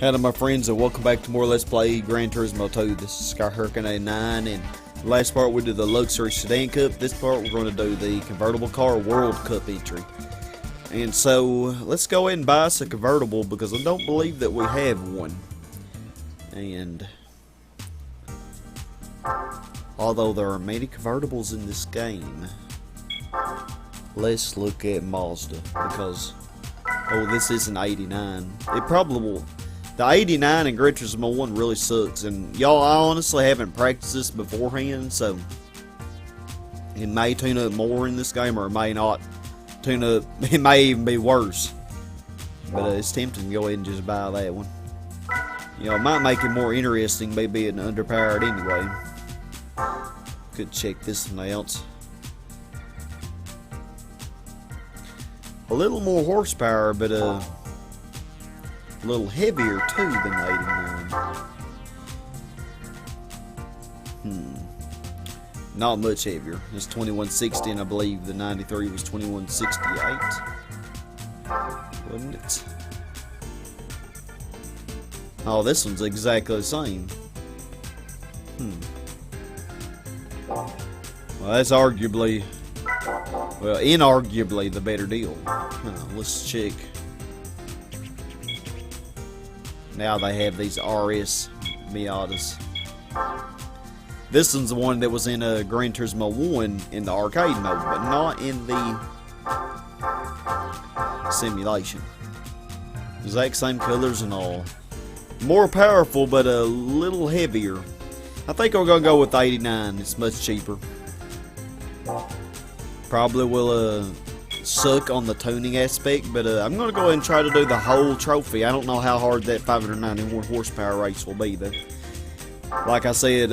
Hello my friends and welcome back to more Let's Play Gran Turismo 2. This is Sky Hurricane 89 and the last part we did the Luxury Sedan Cup. This part we're going to do the Convertible Car World Cup entry. And so let's go ahead and buy us a convertible because I don't believe that we have one. And although there are many convertibles in this game, let's look at Mazda because this is an 89. It probably will. The 89 in Gran Turismo 1 really sucks, and y'all, I honestly haven't practiced this beforehand, so it may tune up more in this game, or it may not tune up. It may even be worse. But it's tempting to go ahead and just buy that one. You know, it might make it more interesting, by being underpowered anyway. Could check this one out. A little more horsepower, but a little heavier too than the 89. Not much heavier. It's 2160 and I believe the 93 was 2168. Wasn't it? Oh, this one's exactly the same. Well, that's arguably, well, inarguably the better deal. Let's check. Now they have these RS Miatas. This one's the one that was in Gran Turismo 1 in the arcade mode, but not in the simulation. Exact same colors and all. More powerful, but a little heavier. I think we're gonna go with 89. It's much cheaper. Probably will suck on the tuning aspect, but I'm gonna go ahead and try to do the whole trophy. I don't know how hard that 591 horsepower race will be though. Like I said,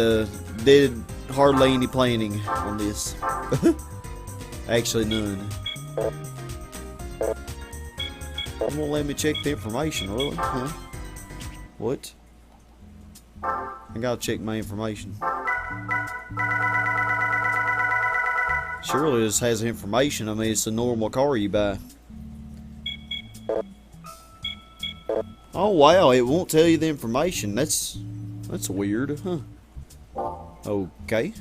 did hardly any planning on this. Actually none. It won't let me check the information, really? Huh? What? I gotta check my information. Surely this has information. I mean, it's a normal car you buy. Oh wow, it won't tell you the information. That's weird, huh? Okay.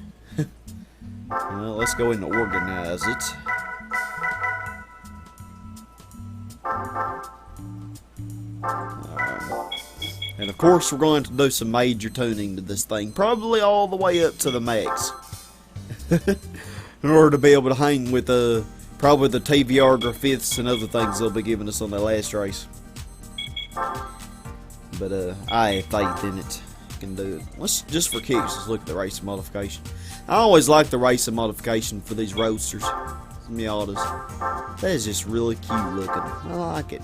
Well, let's go in and organize it. And of course, we're going to do some major tuning to this thing, probably all the way up to the max. In order to be able to hang with probably the TVR graphics and other things they'll be giving us on that last race. But I have faith in it. Can do it. Let's just for kicks, let's look at the racing modification. I always like the racing modification for these roadsters, Miatas. That is just really cute looking. I like it.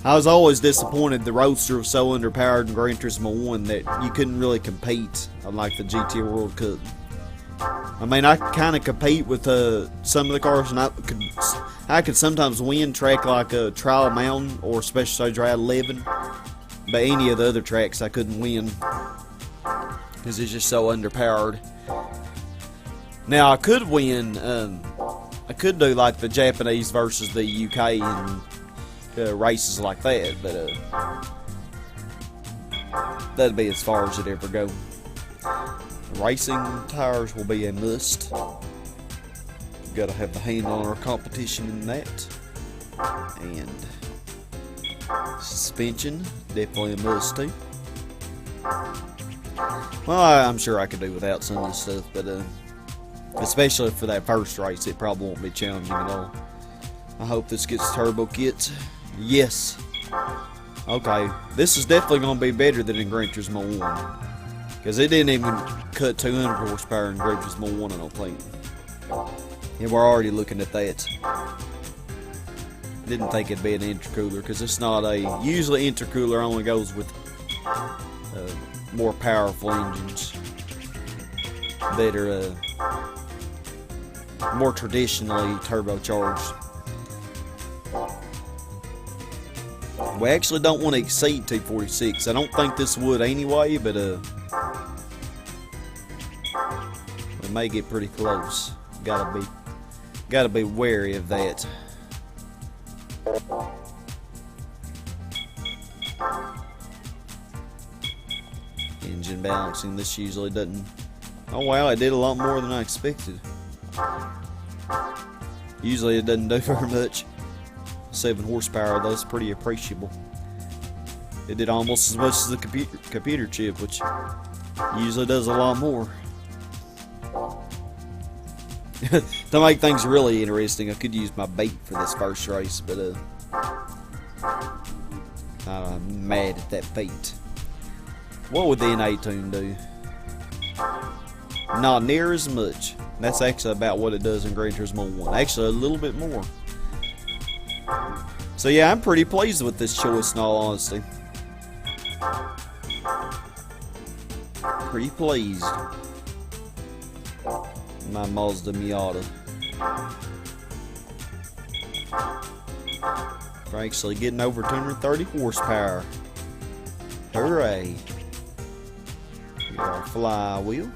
I was always disappointed the roadster was so underpowered in Gran Turismo 1 that you couldn't really compete unlike the GT World Cup. I mean, I kind of compete with some of the cars, and I could sometimes win track like a Trial Mountain or Special Stage Ride 11, but any of the other tracks I couldn't win because it's just so underpowered. Now I could win. I could do like the Japanese versus the UK and races like that, but that'd be as far as it ever go. Racing tires will be a must. Gotta have the hand on our competition in that. And suspension, definitely a must too. Well, I'm sure I could do without some of this stuff, but especially for that first race, it probably won't be challenging at all. I hope this gets turbo kits. Yes. Okay, this is definitely going to be better than in Gran Turismo 1. Because it didn't even cut 200 horsepower in Gran Turismo 1, I don't think. And we're already looking at that. Didn't think it'd be an intercooler, because it's not a... Usually intercooler only goes with more powerful engines that are more traditionally turbocharged. We actually don't want to exceed 246. I don't think this would anyway, but we may get pretty close. Gotta be wary of that. Engine balancing, this usually doesn't. Oh wow, it did a lot more than I expected. Usually it doesn't do very much. 7 horsepower, that's pretty appreciable. It did almost as much as the computer chip, which usually does a lot more. To make things really interesting, I could use my bait for this first race, but I'm mad at that bait. What would the N18 do? Not near as much. That's actually about what it does in Gran Turismo 1. Actually, a little bit more. So yeah, I'm pretty pleased with this choice in all honesty. Pretty pleased. My Mazda Miata. We're actually getting over 230 horsepower. Hooray. Get our flywheel.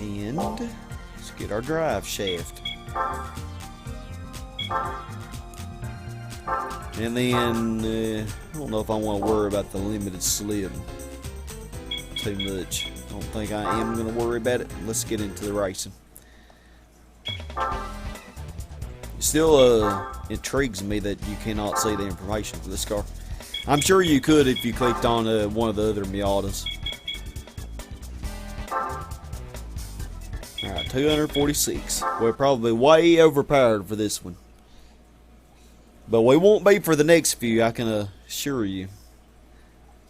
And let's get our drive shaft. And then, I don't know if I want to worry about the limited slip too much. I don't think I am going to worry about it. Let's get into the racing. It still intrigues me that you cannot see the information for this car. I'm sure you could if you clicked on one of the other Miatas. Alright, 246. We're probably way overpowered for this one. But we won't be for the next few, I can assure you.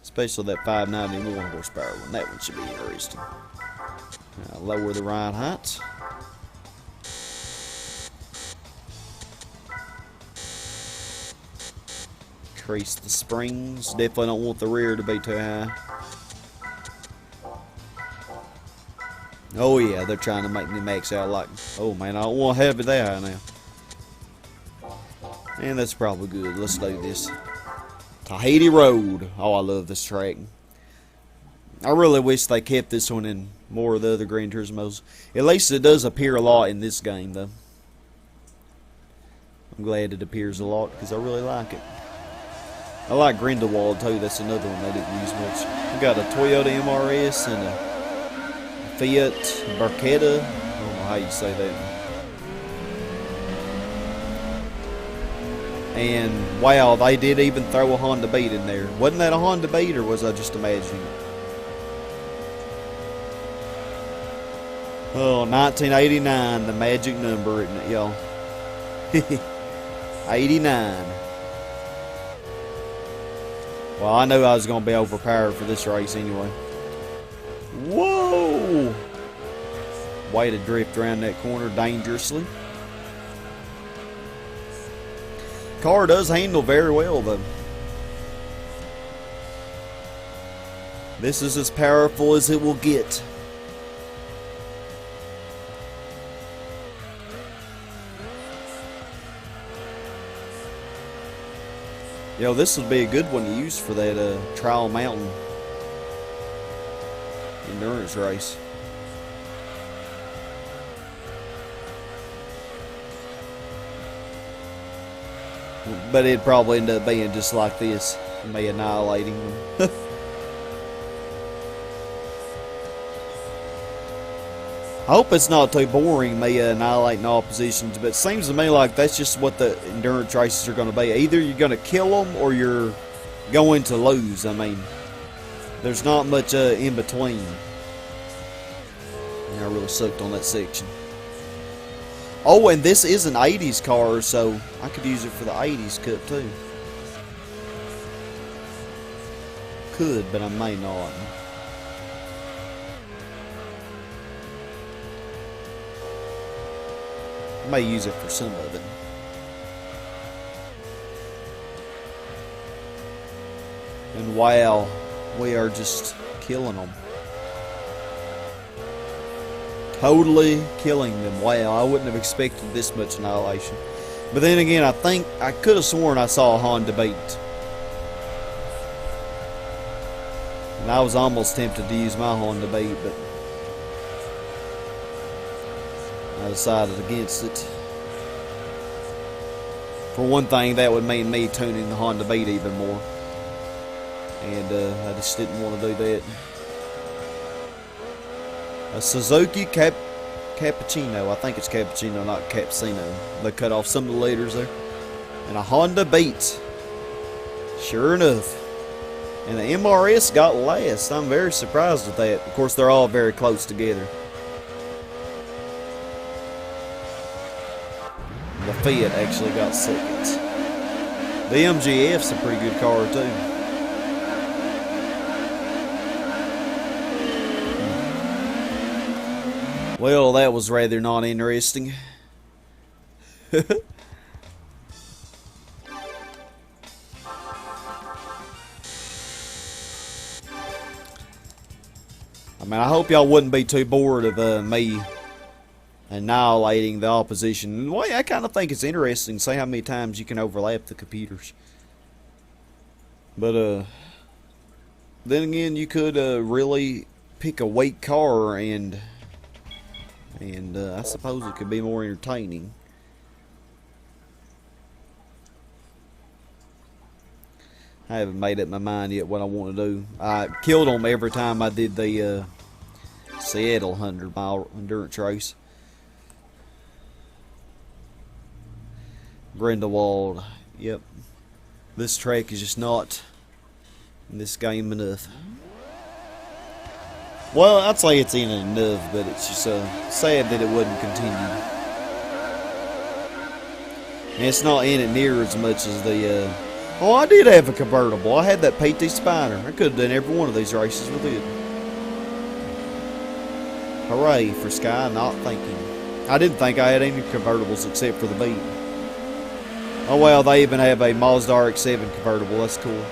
Especially that 591 horsepower one. That one should be interesting. Lower the ride heights. Increase the springs. Definitely don't want the rear to be too high. Oh yeah, they're trying to make me max out like, oh man, I don't want to have it that high now. And that's probably good. Let's do this. Tahiti Road. Oh, I love this track. I really wish they kept this one in more of the other Gran Turismos. At least it does appear a lot in this game, though. I'm glad it appears a lot because I really like it. I like Grindelwald too. That's another one they didn't use much. We got a Toyota MRS and a Fiat Barchetta. I don't know how you say that. And wow, they did even throw a Honda Beat in there. Wasn't that a Honda Beat, or was I just imagining it? Oh, 1989, the magic number, isn't it, y'all? 89. Well, I knew I was going to be overpowered for this race anyway. Whoa! Way to drift around that corner dangerously. Car does handle very well, though. This is as powerful as it will get. Yo, this would be a good one to use for that Trial Mountain endurance race. But it'd probably end up being just like this, me annihilating them. I hope it's not too boring, me annihilating all positions, but it seems to me like that's just what the endurance races are going to be. Either you're going to kill them or you're going to lose. I mean, there's not much in between. And I really sucked on that section. Oh, and this is an 80s car, so I could use it for the 80s Cup too. Could, but I may not. I may use it for some of it. And wow, we are just killing them. Totally killing them. Wow, I wouldn't have expected this much annihilation. But then again, I think I could have sworn I saw a Honda Beat. And I was almost tempted to use my Honda Beat, but I decided against it. For one thing, that would mean me tuning the Honda Beat even more. And I just didn't want to do that. A Suzuki Cappuccino. I think it's Cappuccino, not Cappuccino. They cut off some of the letters there. And a Honda Beat. Sure enough. And the MRS got last. I'm very surprised with that. Of course, they're all very close together. The Fiat actually got second. The MGF's a pretty good car too. Well, that was rather not interesting. I mean, I hope y'all wouldn't be too bored of me annihilating the opposition. Well, I kind of think it's interesting to see how many times you can overlap the computers. But, then again, you could really pick a weak car and I suppose it could be more entertaining. I haven't made up my mind yet what I want to do. I killed them every time I did the Seattle 100-mile endurance race. Grindelwald. Yep. This track is just not in this game enough. Well, I'd say it's in it enough, but it's just sad that it wouldn't continue. And it's not in it near as much as the... Oh, I did have a convertible. I had that PT Spider. I could have done every one of these races with it. Hooray for Sky not thinking. I didn't think I had any convertibles except for the Beat. Oh well, they even have a Mazda RX-7 convertible. That's cool.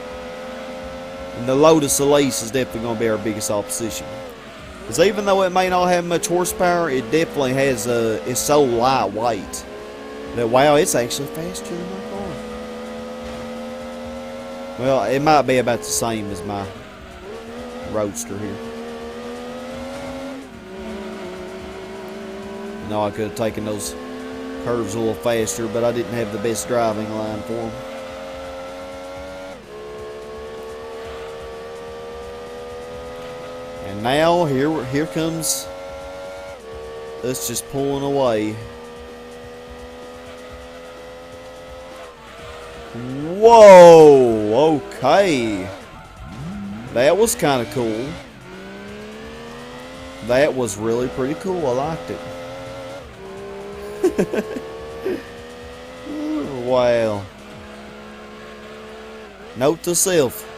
And the Lotus Elise is definitely going to be our biggest opposition. Because even though it may not have much horsepower, it definitely has it's so lightweight that, wow, it's actually faster than my car. Well, it might be about the same as my Roadster here. No, I could have taken those curves a little faster, but I didn't have the best driving line for them. And now here comes us just pulling away. Whoa, okay. That was kind of cool. That was really pretty cool. I liked it. Wow. Note to self.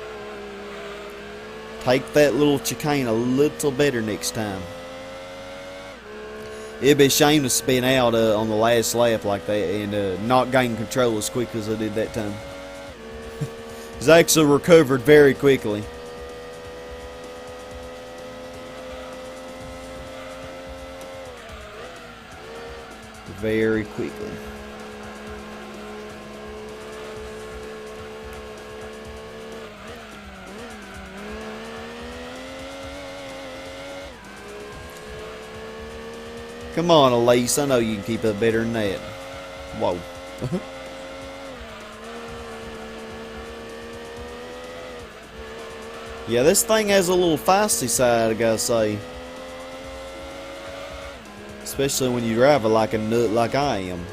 Take that little chicane a little better next time. It'd be a shame to spin out on the last lap like that and not gain control as quick as I did that time. It's actually recovered very quickly. Very quickly. Come on, Elise. I know you can keep it better than that. Whoa. Yeah, this thing has a little feisty side, I gotta say. Especially when you drive it like a nut like I am.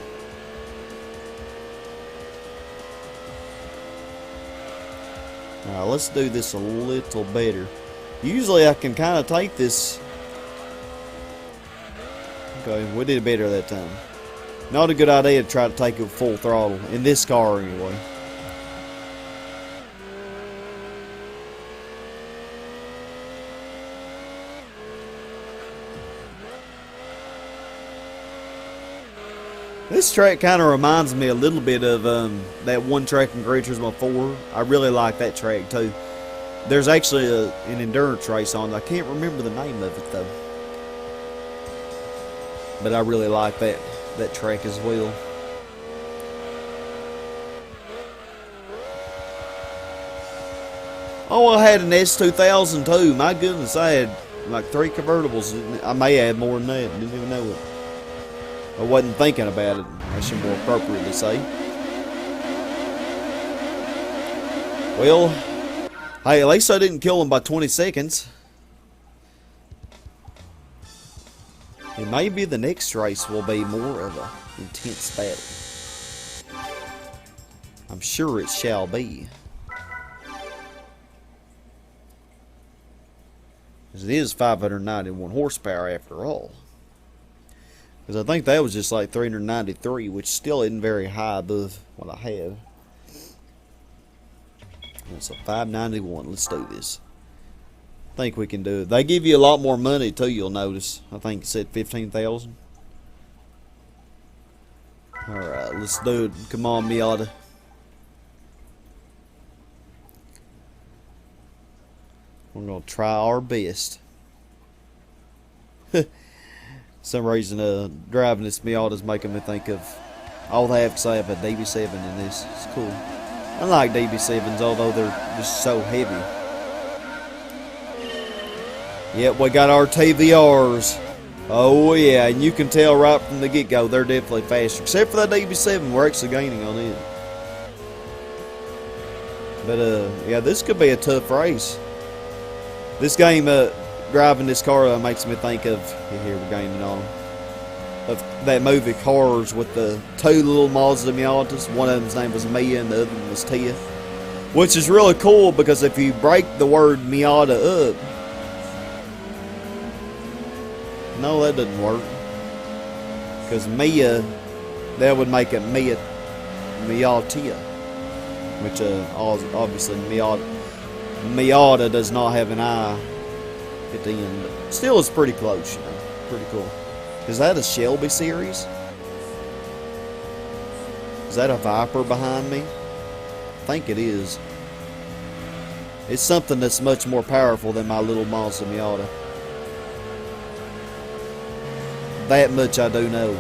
Alright, let's do this a little better. Usually I can kind of take this. Okay, we did better that time. Not a good idea to try to take it full throttle. In this car anyway. This track kind of reminds me a little bit of that one track in Gran Turismo 4. I really like that track too. There's actually an endurance race on it. I can't remember the name of it though. But I really like that track as well. Oh, I had an S2000 too. My goodness, I had like 3 convertibles. I may have more than that. Didn't even know it. I wasn't thinking about it. I should more appropriately say. Well, hey, at least I didn't kill him by 20 seconds. And maybe the next race will be more of an intense battle. I'm sure it shall be. Because it is 591 horsepower after all. Because I think that was just like 393, which still isn't very high above what I have. So 591, let's do this. I think we can do it. They give you a lot more money too, you'll notice. I think it said 15,000. Alright, let's do it. Come on, Miata. We're going to try our best. Some reason driving this Miata is making me think of all they have to say about DB7 in this. It's cool. I like DB7s, although they're just so heavy. Yep, we got our TVRs. Oh yeah, and you can tell right from the get-go they're definitely faster. Except for that DB7, we're actually gaining on it. But yeah, this could be a tough race. This game, driving this car makes me think of, here we're gaining on them, of that movie Cars with the two little Mazda Miatas. One of them's name was Mia and the other one was Tia. Which is really cool because if you break the word Miata up, no, that doesn't work. Because Mia, that would make it Miatia. Which obviously Miata does not have an I at the end. But still, it's pretty close, you know. Pretty cool. Is that a Shelby series? Is that a Viper behind me? I think it is. It's something that's much more powerful than my little Mazda Miata. That much I do know.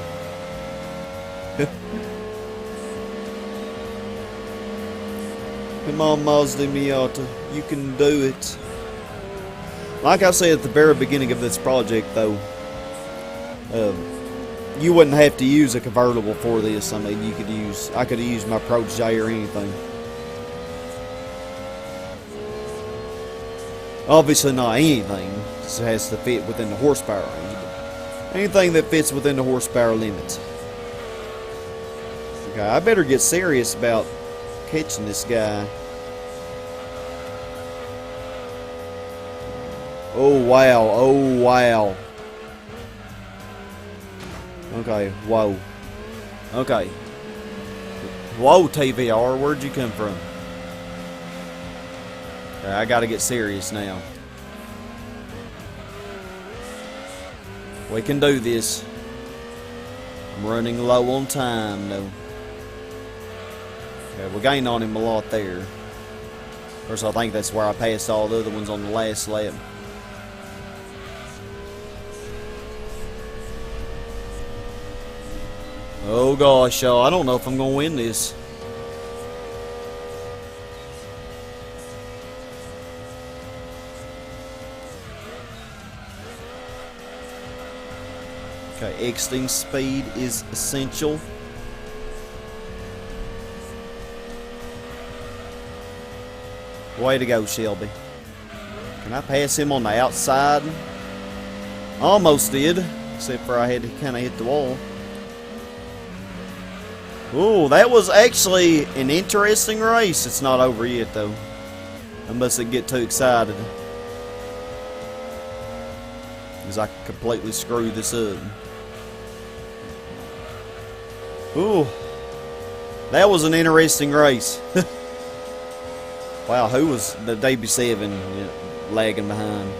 Come on, Mazda Miata. You can do it. Like I said at the very beginning of this project, though, you wouldn't have to use a convertible for this. I mean, I could have used my Protege or anything. Obviously not anything. It has to fit within the horsepower range. But anything that fits within the horsepower limits. Okay, I better get serious about catching this guy. Oh wow, oh wow. Okay, whoa. Okay. Whoa, TVR, where'd you come from? Okay, I gotta get serious now. We can do this. I'm running low on time though. Okay, we gained on him a lot there. Of course, I think that's where I passed all the other ones on the last lap. Oh gosh, y'all, I don't know if I'm gonna win this. Okay, exiting speed is essential. Way to go, Shelby. Can I pass him on the outside? Almost did, except for I had to kind of hit the wall. Ooh, that was actually an interesting race. It's not over yet, though. I mustn't get too excited, because I completely screwed this up. Ooh, that was an interesting race. Wow, who was the DB7 lagging behind?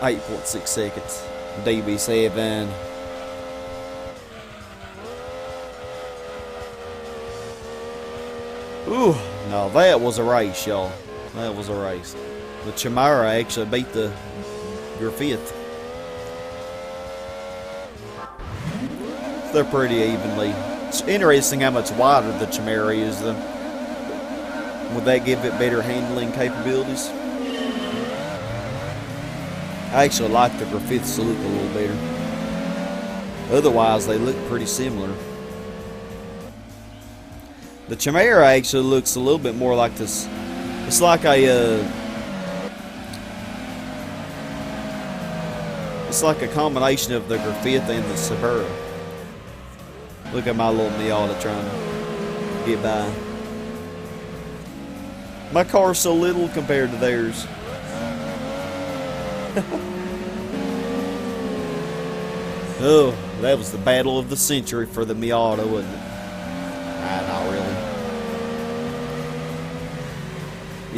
8.6 seconds. DB7. Ooh, no, that was a race, y'all. That was a race. The Chimera actually beat the Griffith. They're pretty evenly. It's interesting how much wider the Chimera is, though. Would that give it better handling capabilities? I actually like the Griffiths to look a little better. Otherwise, they look pretty similar. The Chimera actually looks a little bit more like this. It's like a it's like a combination of the Graffiti and the Suburban. Look at my little Miata trying to get by. My car's so little compared to theirs. Oh, that was the battle of the century for the Miata, wasn't it? Nah, not really.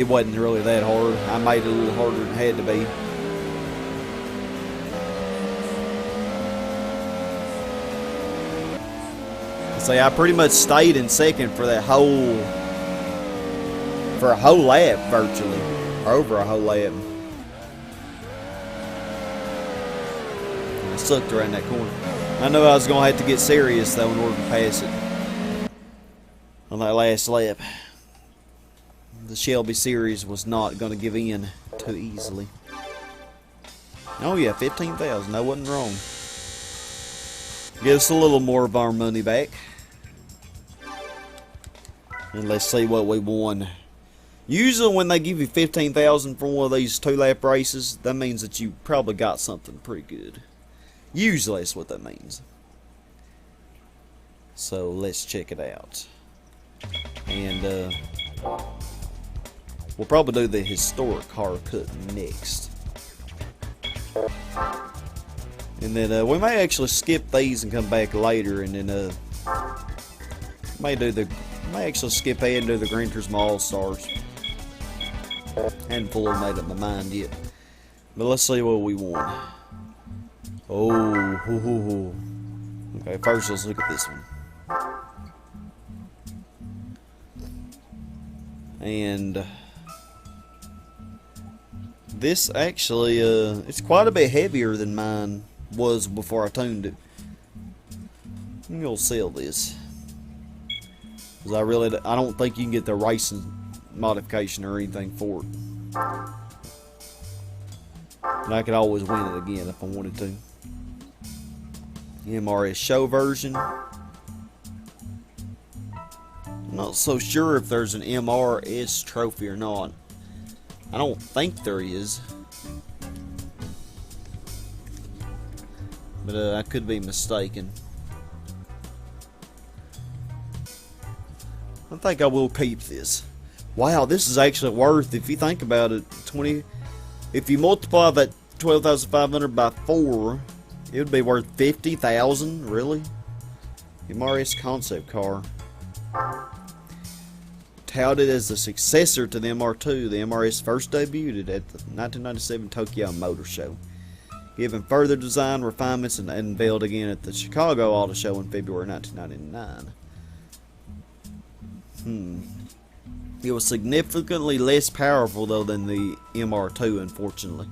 It wasn't really that hard. I made it a little harder than it had to be. See, I pretty much stayed in second for a whole lap virtually, or over a whole lap. I sucked around that corner. I knew I was gonna have to get serious though in order to pass it on that last lap. The Shelby series was not gonna give in too easily. Oh yeah, 15,000. That wasn't wrong. Give us a little more of our money back. And let's see what we won. Usually when they give you 15,000 for one of these 2-lap races, that means that you probably got something pretty good. Usually that's what that means. So let's check it out. And we'll probably do the historic car cut next. And then we may actually skip these and come back later, and then may actually skip ahead and do the Gran Turismo All-Stars. Hadn't fully made up my mind yet. But let's see what we won. Oh, okay, first let's look at this one. And this actually, it's quite a bit heavier than mine was before I tuned it. I'm gonna sell this. Because I don't think you can get the racing modification or anything for it. And I could always win it again if I wanted to. MRS show version. I'm not so sure if there's an MRS trophy or not. I don't think there is. But I could be mistaken. I think I will keep this. Wow, this is actually worth, if you think about it, if you multiply that 12,500 by 4, it would be worth 50,000, really? MRS concept car. Touted as the successor to the MR2, the MRS first debuted at the 1997 Tokyo Motor Show. Given further design refinements and unveiled again at the Chicago Auto Show in February 1999. It was significantly less powerful though than the MR2, unfortunately.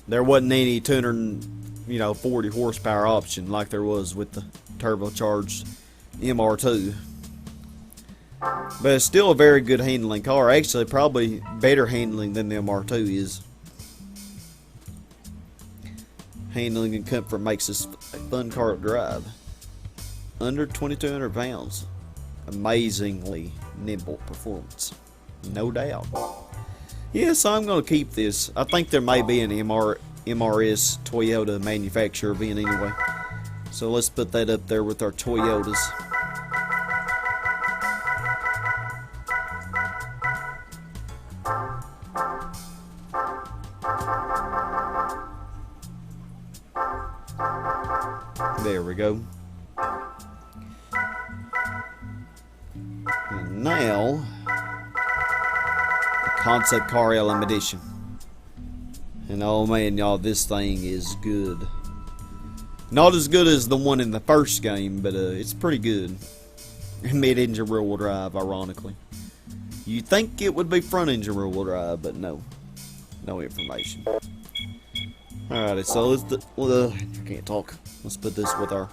There wasn't any 240 horsepower option like there was with the turbocharged MR2. But it's still a very good handling car. Actually, probably better handling than the MR2 is. Handling and comfort makes this a fun car to drive. Under 2,200 pounds. Amazingly nimble performance. No doubt. Yeah, so I'm going to keep this. I think there may be an MRS Toyota manufacturer event anyway. So let's put that up there with our Toyotas. There we go. And now, the Concept Car LM Edition. And oh man, y'all, this thing is good. Not as good as the one in the first game, but it's pretty good. Mid-engine rear-wheel drive, ironically. You'd think it would be front-engine rear-wheel drive, but no. No information. Alrighty, so I can't talk. Let's put this with our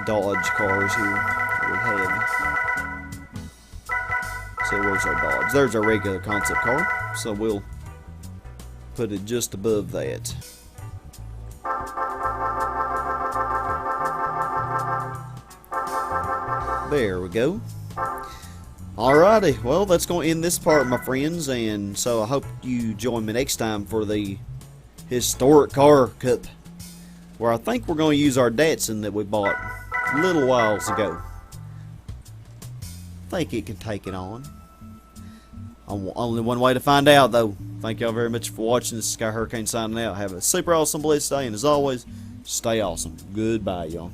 Dodge cars here that we have. So where's our Dodge? There's our regular concept car. So we'll put it just above that. There we go. Alrighty, well, that's going to end this part, my friends, and so I hope you join me next time for the Historic Car Cup, where I think we're going to use our Datsun that we bought a little whiles ago. I think it can take it on. Only one way to find out, though. Thank y'all very much for watching. This is Sky Hurricane signing out. Have a super awesome, blessed day, and as always, stay awesome. Goodbye, y'all.